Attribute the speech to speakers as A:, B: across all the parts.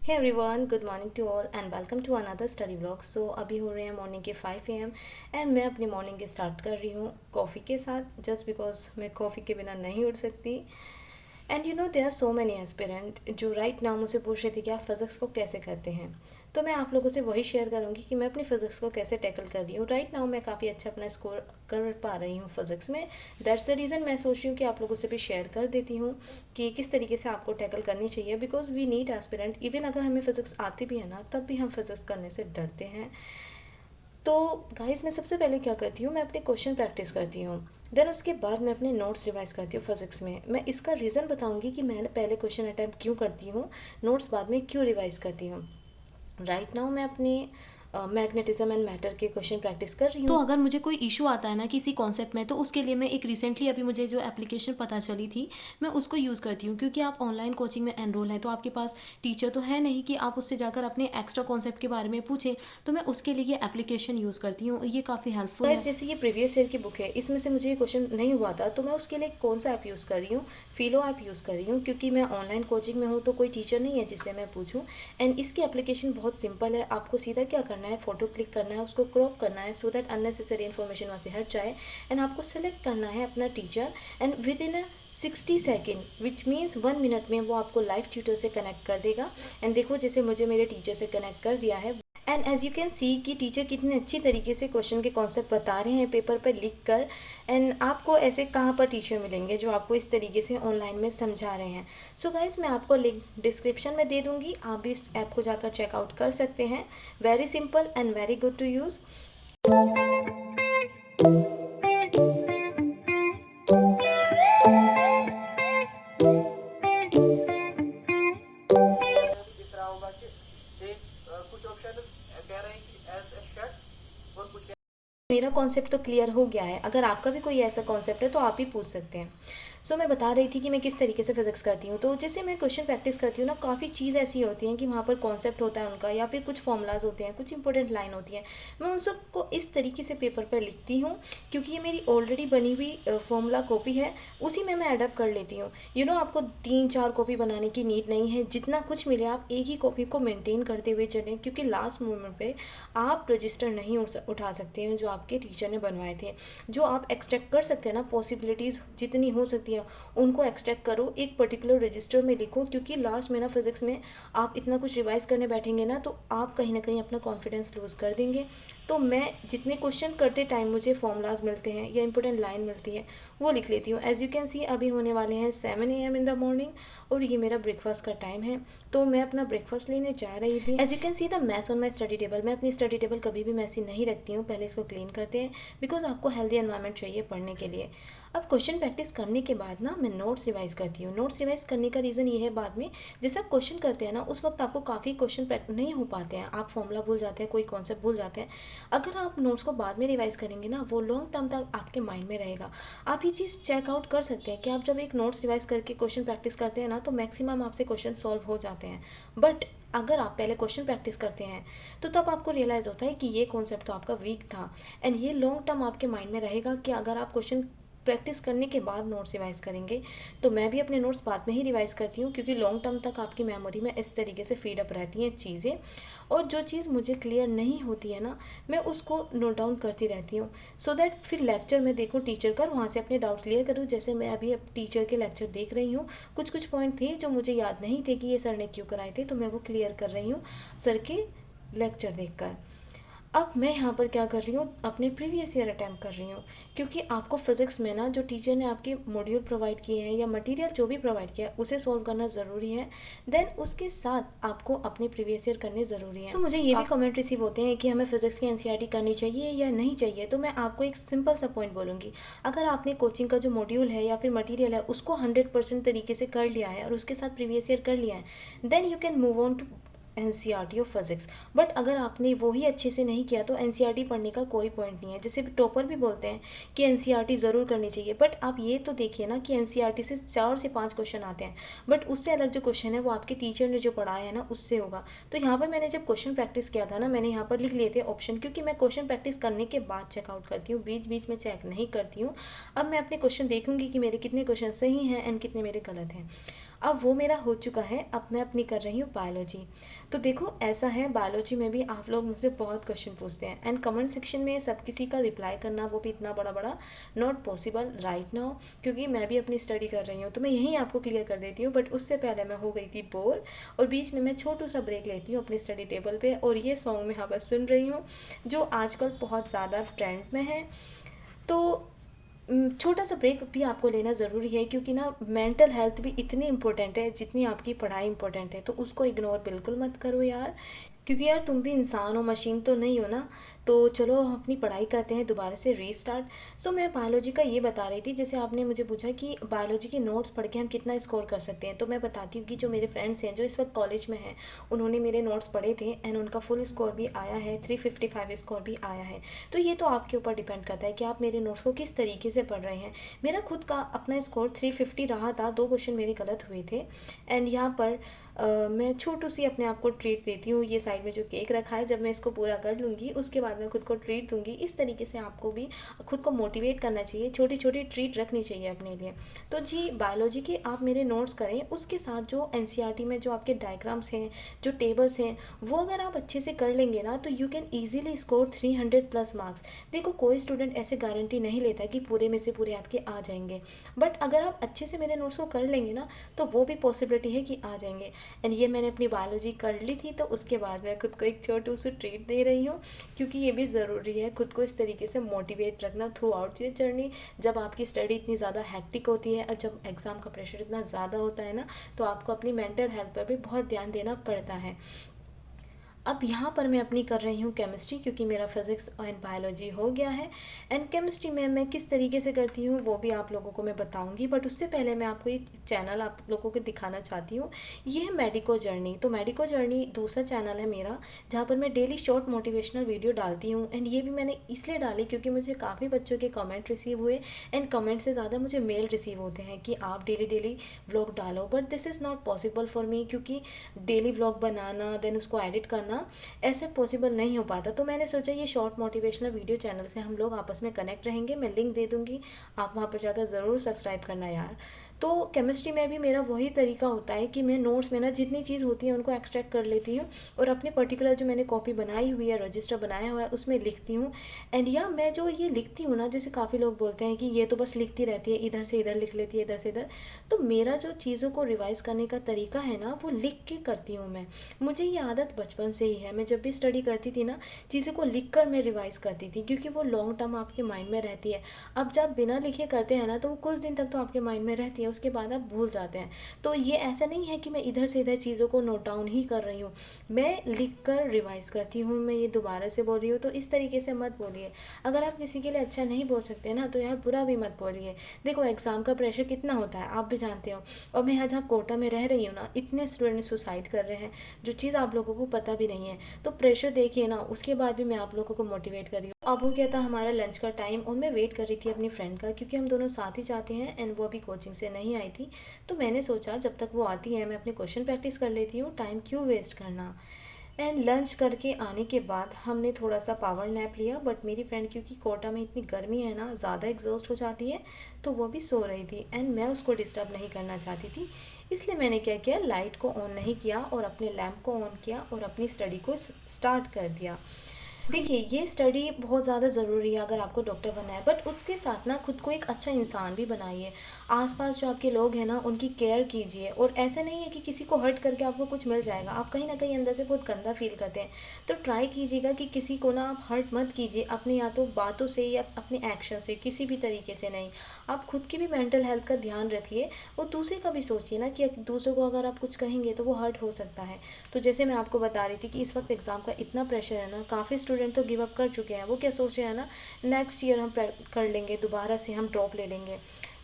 A: Hey everyone, good morning to all and welcome to another study vlog. So अभी हो रहे हैं morning के 5 AM एंड मैं अपनी मॉर्निंग के स्टार्ट कर रही हूँ कॉफ़ी के साथ, जस्ट बिकॉज मैं कॉफ़ी के बिना नहीं उठ सकती। And there are so many aspirant जो राइट नाउ मुझसे पूछ रहे थे कि आप फिज़िक्स को कैसे करते हैं। तो मैं आप लोगों से वही शेयर करूँगी कि मैं अपनी फ़िज़िक्स को कैसे टैकल कर रही हूँ। राइट नाउ मैं काफ़ी अच्छा अपना स्कोर कर पा रही हूँ फ़िज़िक्स में। दैट्स द रीज़न मैं सोच रही हूँ कि आप लोगों से भी शेयर कर देती हूँ कि किस तरीके से आपको टैकल करनी चाहिए, because we need aspirant. Even अगर हमें फ़िज़िक्स आती भी है ना, तब भी हम फिज़िक्स करने से डरते हैं। तो गाइस, मैं सबसे पहले क्या करती हूँ, मैं अपने क्वेश्चन प्रैक्टिस करती हूँ। देन उसके बाद मैं अपने नोट्स रिवाइज करती हूँ फिज़िक्स में। मैं इसका रीज़न बताऊँगी कि मैं पहले क्वेश्चन अटैम्प्ट क्यों करती हूँ, नोट्स बाद में क्यों रिवाइज करती हूँ। राइट नाउ मैं अपने मैग्नेटिज्म एंड मैटर के क्वेश्चन प्रैक्टिस कर रही हूँ।
B: तो अगर मुझे कोई इशू आता है ना किसी कॉन्सेप्ट में, तो उसके लिए मैं एक रिसेंटली अभी मुझे जो एप्लीकेशन पता चली थी, मैं उसको यूज़ करती हूँ। क्योंकि आप ऑनलाइन कोचिंग में एनरोल हैं, तो आपके पास टीचर तो है नहीं कि आप उससे जाकर अपने एक्स्ट्रा कॉन्सेप्ट के बारे में पूछें। तो मैं उसके लिए ये एप्लीकेशन यूज़ करती हूँ, ये काफ़ी हेल्पफुल
A: गाइस,
B: है।
A: जैसे ये प्रीवियस ईयर की बुक है, इसमें से मुझे ये क्वेश्चन नहीं हुआ था, तो मैं उसके लिए कौन सा ऐप यूज़ कर रही हूँ, फिलो ऐप यूज़ कर रही हूँ। क्योंकि मैं ऑनलाइन कोचिंग में हूँ तो कोई टीचर नहीं है जिससे मैं पूछूँ। एंड इसकी एप्लीकेशन बहुत सिंपल है। आपको सीधा क्या करना है, फ़ोटो क्लिक करना है, उसको क्रॉप करना है सो दैट अननेसेसरी इन्फॉर्मेशन वहाँ से हट जाए। एंड आपको सेलेक्ट करना है अपना teacher, and with in 60 second which means 1 minute में वो आपको लाइव ट्यूटर से कनेक्ट कर देगा। एंड देखो, जैसे मुझे मेरे टीचर से कनेक्ट कर दिया है। And as you can see कि टीचर कितने अच्छी तरीके से क्वेश्चन के कॉन्सेप्ट बता रहे हैं पेपर पर लिख कर। एंड आपको ऐसे कहाँ पर टीचर मिलेंगे जो आपको इस तरीके से ऑनलाइन में समझा रहे हैं। सो गाइस, मैं आपको लिंक डिस्क्रिप्शन में दे दूँगी, आप भी इस ऐप को जाकर चेकआउट कर सकते हैं। Very simple and very good to use.
C: में भी दिख रहा होगा कि कुछ ऑप्शन कह रहे हैं कि एस एशेट और कुछ
A: मेरा कॉन्सेप्ट तो क्लियर हो गया है। अगर आपका भी कोई ऐसा कॉन्सेप्ट है तो आप ही पूछ सकते हैं। सो मैं बता रही थी कि मैं किस तरीके से फिजिक्स करती हूँ। तो जैसे मैं क्वेश्चन प्रैक्टिस करती हूँ ना, काफ़ी चीज़ ऐसी होती हैं कि वहाँ पर कॉन्सेप्ट होता है उनका, या फिर कुछ फॉर्मूलाज होते हैं, कुछ इंपॉर्टेंट लाइन होती है। मैं उन सबको इस तरीके से पेपर पर लिखती हूँ, क्योंकि ये मेरी ऑलरेडी बनी हुई फॉर्मूला कॉपी है, उसी में मैं एडअप कर लेती हूँ। आपको 3-4 कॉपी बनाने की नीड नहीं है। जितना कुछ मिले आप एक ही कॉपी को मेंटेन करते हुए चलें, क्योंकि लास्ट मोमेंट पे आप रजिस्टर नहीं उठा सकते हैं जो आपके टीचर ने बनवाए थे। जो आप एक्सट्रैक्ट कर सकते हैं ना, पॉसिबिलिटीज़ जितनी हो सकती है उनको एक्सट्रैक्ट करो, एक पर्टिकुलर रजिस्टर में लिखो। क्योंकि लास्ट में ना फिजिक्स में आप इतना कुछ रिवाइज करने बैठेंगे ना, तो आप कहीं ना कहीं अपना कॉन्फिडेंस लूज़ कर देंगे। तो मैं जितने क्वेश्चन करते टाइम मुझे फॉर्मूलाज मिलते हैं या इंपॉर्टेंट लाइन मिलती है, वो लिख लेती हूँ। एज यू कैन सी अभी होने वाले हैं 7 AM इन द मॉर्निंग, और ये मेरा ब्रेकफास्ट का टाइम है। तो मैं अपना ब्रेकफास्ट लेने जा रही थी। As you can see the mess on my study table. मैं अपनी स्टडी टेबल कभी भी मैसी नहीं रखती हूँ, पहले इसको क्लीन करते हैं, बिकॉज आपको हेल्दी एनवायरनमेंट चाहिए पढ़ने के लिए। अब क्वेश्चन प्रैक्टिस करने के बाद ना मैं नोट्स रिवाइज करती हूँ। नोट्स रिवाइज करने का रीज़न ये है, बाद में जैसे आप क्वेश्चन करते हैं ना, उस वक्त आपको काफ़ी क्वेश्चन नहीं हो पाते हैं, आप फॉर्मूला भूल जाते हैं, कोई कॉन्सेप्ट भूल जाते हैं। अगर आप नोट्स को बाद में रिवाइज करेंगे ना, वो लॉन्ग टर्म तक आपके माइंड में रहेगा। आप ये चीज़ चेकआउट कर सकते हैं कि आप जब एक नोट्स रिवाइज करके क्वेश्चन प्रैक्टिस करते हैं ना, तो मैक्सिमम आपसे क्वेश्चन सॉल्व हो जाते हैं। बट अगर आप पहले क्वेश्चन प्रैक्टिस करते हैं, तो तब आपको रियलाइज़ होता है कि ये कॉन्सेप्ट तो आपका वीक था। एंड ये लॉन्ग टर्म आपके माइंड में रहेगा कि अगर आप क्वेश्चन प्रैक्टिस करने के बाद नोट्स रिवाइज करेंगे। तो मैं भी अपने नोट्स बाद में ही रिवाइज करती हूँ, क्योंकि लॉन्ग टर्म तक आपकी मेमोरी में इस तरीके से फीड अप रहती हैं चीज़ें। और जो चीज़ मुझे क्लियर नहीं होती है ना, मैं उसको नोट डाउन करती रहती हूँ, सो दैट फिर लेक्चर में देखूँ टीचर का, वहाँ से अपने डाउट क्लियर करूँ। जैसे मैं अभी अब टीचर के लेक्चर देख रही हूँ, कुछ कुछ पॉइंट थे जो मुझे याद नहीं थे कि ये सर ने क्यों कराए थे, तो मैं वो क्लियर कर रही हूँ सर के लेक्चर देखकर। अब मैं यहाँ पर क्या कर रही हूँ, अपने प्रीवियस ईयर अटैम्प्ट कर रही हूँ। क्योंकि आपको फिजिक्स में ना, जो टीचर ने आपके मॉड्यूल प्रोवाइड किए हैं या मटेरियल जो भी प्रोवाइड किया है, उसे सॉल्व करना ज़रूरी है। देन उसके साथ आपको अपने प्रीवियस ईयर करने ज़रूरी है। मुझे ये भी कमेंट रिसीव होते हैं कि हमें फिजिक्स की एनसीईआरटी करनी चाहिए या नहीं चाहिए। तो मैं आपको एक सिंपल सा पॉइंट बोलूँगी, अगर आपने कोचिंग का जो मॉड्यूल है या फिर मटीरियल है, उसको 100% तरीके से कर लिया है और उसके साथ प्रीवियस ईयर कर लिया है, then you can move on to NCERT of physics. But अगर आपने वो ही अच्छे से नहीं किया, तो एनसीईआरटी पढ़ने का कोई पॉइंट नहीं है। जैसे टॉपर भी बोलते हैं कि एनसीईआरटी ज़रूर करनी चाहिए, बट आप ये तो देखिए ना कि एनसीईआरटी से 4 से 5 क्वेश्चन आते हैं, बट उससे अलग जो क्वेश्चन है वो आपके टीचर ने जो पढ़ाया है ना, उससे होगा। तो यहाँ पर मैंने जब क्वेश्चन प्रैक्टिस किया था ना, मैंने यहाँ पर लिख लिए थे ऑप्शन, क्योंकि मैं क्वेश्चन प्रैक्टिस करने के बाद चेकआउट करती हूँ, बीच बीच में चेक नहीं करती हूँ। अब मैं अपने क्वेश्चन देखूंगी कि मेरे कितने क्वेश्चन सही हैं एंड कितने मेरे गलत हैं। अब वो मेरा हो चुका है, अब मैं अपनी कर रही हूँ बायोलॉजी। तो देखो ऐसा है, बायोलॉजी में भी आप लोग मुझसे बहुत क्वेश्चन पूछते हैं एंड कमेंट सेक्शन में सब किसी का रिप्लाई करना वो भी इतना बड़ा बड़ा नॉट पॉसिबल राइट नाउ, क्योंकि मैं भी अपनी स्टडी कर रही हूँ। तो मैं यहीं आपको क्लियर कर देती हूँ, बट उससे पहले मैं हो गई थी बोर और बीच में मैं छोटू सा ब्रेक लेती हूँ अपनी स्टडी टेबल पे, और ये सॉन्ग मैं यहाँ पर सुन रही हूँ जो आजकल बहुत ज़्यादा ट्रेंड में है। तो छोटा सा ब्रेक भी आपको लेना ज़रूरी है, क्योंकि ना मेंटल हेल्थ भी इतनी इम्पोर्टेंट है जितनी आपकी पढ़ाई इम्पोर्टेंट है। तो उसको इग्नोर बिल्कुल मत करो यार, क्योंकि यार तुम भी इंसान हो, मशीन तो नहीं हो ना। तो चलो हम अपनी पढ़ाई करते हैं दोबारा से रीस्टार्ट। सो मैं बायोलॉजी का ये बता रही थी, जैसे आपने मुझे पूछा कि बायोलॉजी के नोट्स पढ़ के हम कितना स्कोर कर सकते हैं। तो मैं बताती हूँ कि जो मेरे फ्रेंड्स हैं जो इस वक्त कॉलेज में हैं, उन्होंने मेरे नोट्स पढ़े थे एंड उनका फुल स्कोर भी आया है, 355 स्कोर भी आया है। तो ये तो आपके ऊपर डिपेंड करता है कि आप मेरे नोट्स को किस तरीके से पढ़ रहे हैं। मेरा खुद का अपना स्कोर 350 रहा था, 2 क्वेश्चन मेरे गलत हुए थे एंड यहाँ पर मैं छोटू सी अपने आप को ट्रीट देती हूँ। ये साइड में जो केक रखा है, जब मैं इसको पूरा कर लूँगी उसके बाद मैं खुद को ट्रीट दूँगी। इस तरीके से आपको भी खुद को मोटिवेट करना चाहिए, छोटी छोटी ट्रीट रखनी चाहिए अपने लिए। तो जी बायोलॉजी के आप मेरे नोट्स करें, उसके साथ जो एनसीईआरटी में जो आपके डायग्राम्स हैं, जो टेबल्स हैं, वो अगर आप अच्छे से कर लेंगे ना तो you can easily score 300+ marks. देखो कोई स्टूडेंट ऐसे गारंटी नहीं लेता कि पूरे में से पूरे आपके आ जाएंगे, बट अगर आप अच्छे से मेरे नोट्स को कर लेंगे ना तो वो भी पॉसिबिलिटी है कि आ जाएंगे। एंड ये मैंने अपनी बायोलॉजी कर ली थी, तो उसके बाद मैं खुद को एक छोटू सी ट्रीट दे रही हूँ, क्योंकि ये भी ज़रूरी है खुद को इस तरीके से मोटिवेट रखना थ्रू आउट ये जर्नी। जब आपकी स्टडी इतनी ज़्यादा हैक्टिक होती है और जब एग्ज़ाम का प्रेशर इतना ज़्यादा होता है ना, तो आपको अपनी मेंटल हेल्थ पर भी बहुत ध्यान देना पड़ता है। अब यहाँ पर मैं अपनी कर रही हूँ केमिस्ट्री, क्योंकि मेरा फिज़िक्स एंड बायोलॉजी हो गया है। एंड केमिस्ट्री में मैं किस तरीके से करती हूँ वो भी आप लोगों को मैं बताऊँगी, बट उससे पहले मैं आपको ये चैनल आप लोगों को दिखाना चाहती हूँ। ये है मेडिको जर्नी। तो मेडिको जर्नी दूसरा चैनल है मेरा, जहाँ पर मैं डेली शॉर्ट मोटिवेशनल वीडियो डालती हूँ। एंड ये भी मैंने इसलिए डाली क्योंकि मुझे काफ़ी बच्चों के कमेंट रिसीव हुए एंड कमेंट से ज़्यादा मुझे मेल रिसीव होते हैं कि आप डेली डेली व्लॉग डालो, but this is not possible for me, क्योंकि डेली व्लॉग बनाना देन उसको एडिट करना ऐसे पॉसिबल नहीं हो पाता। तो मैंने सोचा ये शॉर्ट मोटिवेशनल वीडियो चैनल से हम लोग आपस में कनेक्ट रहेंगे। मैं लिंक दे दूँगी, आप वहाँ पर जाकर ज़रूर सब्सक्राइब करना यार। तो केमिस्ट्री में भी मेरा वही तरीका होता है कि मैं नोट्स में ना जितनी चीज़ होती है उनको एक्सट्रैक्ट कर लेती हूँ और अपने पर्टिकुलर जो मैंने कॉपी बनाई हुई है, रजिस्टर बनाया हुआ है, उसमें लिखती हूँ। एंड या मैं जो ये लिखती हूँ ना, जैसे काफ़ी लोग बोलते हैं कि ये तो बस लिखती रहती है, इधर से इधर लिख लेती है, इधर से इधर। तो मेरा जो चीज़ों को रिवाइज़ करने का तरीका है ना, वो लिख के करती हूँ मैं। मुझे ये आदत बचपन से ही है। मैं जब भी स्टडी करती थी ना, चीज़ों को लिख कर मैं रिवाइज़ करती थी, क्योंकि वो लॉन्ग टर्म आपके माइंड में रहती है। अब जब बिना लिखे करते हैं ना, तो वो कुछ दिन तक तो आपके माइंड में रहती है, उसके बाद आप भूल जाते हैं। तो ये ऐसा नहीं है कि मैं इधर से इधर चीज़ों को नोट डाउन ही कर रही हूँ, मैं लिख कर रिवाइज़ करती हूँ। मैं ये दोबारा से बोल रही हूँ, तो इस तरीके से मत बोलिए। अगर आप किसी के लिए अच्छा नहीं बोल सकते ना, तो यार बुरा भी मत बोलिए। देखो एग्ज़ाम का प्रेशर कितना होता है आप भी जानते हो, और मैं यहाँ जहाँ कोटा में रह रही हूँ ना, इतने स्टूडेंट सुसाइड कर रहे हैं, जो चीज़ आप लोगों को पता भी नहीं है। तो प्रेशर देखिए ना, उसके बाद भी मैं आप लोगों को मोटिवेट कर रही हूँ। अब हो गया था हमारा लंच का टाइम और मैं वेट कर रही थी अपनी फ्रेंड का, क्योंकि हम दोनों साथ ही जाते हैं एंड वो अभी कोचिंग से नहीं आई थी। तो मैंने सोचा जब तक वो आती है मैं अपने क्वेश्चन प्रैक्टिस कर लेती हूँ, टाइम क्यों वेस्ट करना। एंड लंच करके आने के बाद हमने थोड़ा सा पावर नैप लिया, बट मेरी फ्रेंड क्योंकि कोटा में इतनी गर्मी है ना, ज़्यादा एग्जॉस्ट हो जाती है, तो वो भी सो रही थी एंड मैं उसको डिस्टर्ब नहीं करना चाहती थी। इसलिए मैंने क्या किया, लाइट को ऑन नहीं किया और अपने लैम्प को ऑन किया और अपनी स्टडी को स्टार्ट कर दिया। देखिए ये स्टडी बहुत ज़्यादा ज़रूरी है अगर आपको डॉक्टर बनना है, बट उसके साथ ना खुद को एक अच्छा इंसान भी बनाइए। आसपास जो आपके लोग हैं ना, उनकी केयर कीजिए। और ऐसा नहीं है कि किसी को हर्ट करके आपको कुछ मिल जाएगा, आप कहीं ना कहीं अंदर से बहुत गंदा फील करते हैं। तो ट्राई कीजिएगा कि किसी को ना आप हर्ट मत कीजिए, अपने या तो बातों से या अपने एक्शन से, किसी भी तरीके से नहीं। आप खुद की भी मेंटल हेल्थ का ध्यान रखिए और दूसरे का भी सोचिए ना, कि दूसरों को अगर आप कुछ कहेंगे तो वो हर्ट हो सकता है। तो जैसे मैं आपको बता रही थी कि इस वक्त एग्ज़ाम का इतना प्रेशर है ना, काफ़ी स्टूडेंट तो गिव अप कर चुके हैं। वो क्या सोच रहे हैं ना, नेक्स्ट ईयर हम कर लेंगे, दोबारा से हम ड्रॉप ले लेंगे।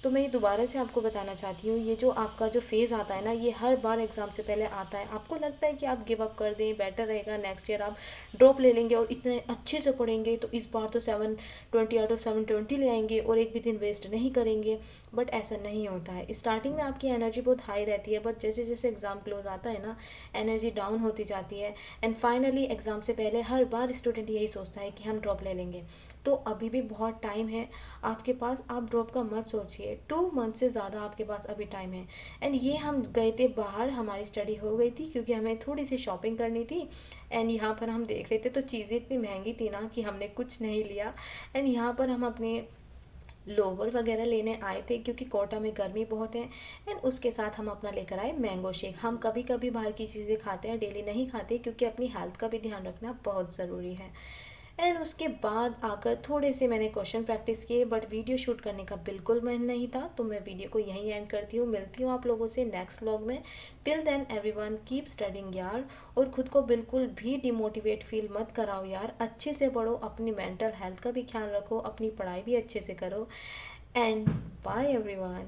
A: तो मैं ये दोबारा से आपको बताना चाहती हूँ, ये जो आपका जो फेज़ आता है ना, ये हर बार एग्ज़ाम से पहले आता है। आपको लगता है कि आप गिव अप कर दें, बेटर रहेगा, नेक्स्ट ईयर आप ड्रॉप ले लेंगे और इतने अच्छे से पढ़ेंगे तो इस बार तो 720 आउट ऑफ 720 ले आएंगे और एक भी दिन वेस्ट नहीं करेंगे। बट ऐसा नहीं होता है। स्टार्टिंग में आपकी एनर्जी बहुत हाई रहती है, बट जैसे जैसे एग्ज़ाम क्लोज आता है ना, एनर्जी डाउन होती जाती है एंड फाइनली एग्ज़ाम से पहले हर बार स्टूडेंट यही सोचता है कि हम ड्रॉप ले लेंगे। तो अभी भी बहुत टाइम है आपके पास, आप ड्रॉप का मत सोचिए। 2 मंथ से ज़्यादा आपके पास अभी टाइम है। एंड ये हम गए थे बाहर, हमारी स्टडी हो गई थी क्योंकि हमें थोड़ी सी शॉपिंग करनी थी। एंड यहाँ पर हम देख रहे थे तो चीज़ें इतनी महंगी थी ना कि हमने कुछ नहीं लिया। एंड यहाँ पर हम अपने लोवर वगैरह लेने आए थे क्योंकि कोटा में गर्मी बहुत है। एंड उसके साथ हम अपना लेकर आए मैंगो शेक। हम कभी कभी बाहर की चीज़ें खाते हैं, डेली नहीं खाते क्योंकि अपनी हेल्थ का भी ध्यान रखना बहुत ज़रूरी है। एंड उसके बाद आकर थोड़े से मैंने क्वेश्चन प्रैक्टिस किए, बट वीडियो शूट करने का बिल्कुल मन नहीं था, तो मैं वीडियो को यहीं एंड करती हूँ। मिलती हूँ आप लोगों से नेक्स्ट व्लॉग में। Till then everyone keep studying यार, और ख़ुद को बिल्कुल भी डिमोटिवेट फील मत कराओ यार, अच्छे से पढ़ो, अपनी मेंटल हेल्थ का भी ख्याल रखो, अपनी पढ़ाई भी अच्छे से करो। And bye everyone.